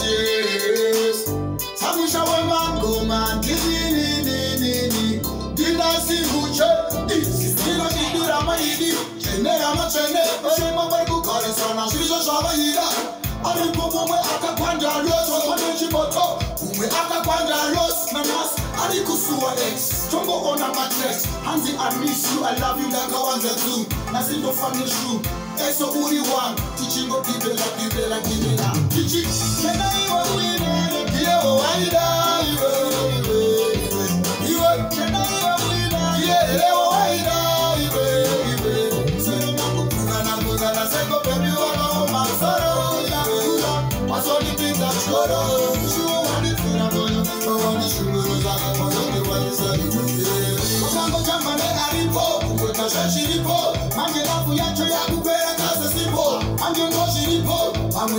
yes. Samisha we mango man, ni. Dina si buche, Sisina di rama idi, Chene rama chene, Shema barku kare sana, Shisha shava ida. Ari popo me akakwanja los, Wakone chimoto, Ume akakwanja los, Namas, Ari kusuwa X, Chongo ona matres, Hansi I miss you, I love you like I want to. Nasindo family shoe, Eso uri one, teaching go kibela, kibela. Teaching, Chena iwa wina, Kile o waida, I'm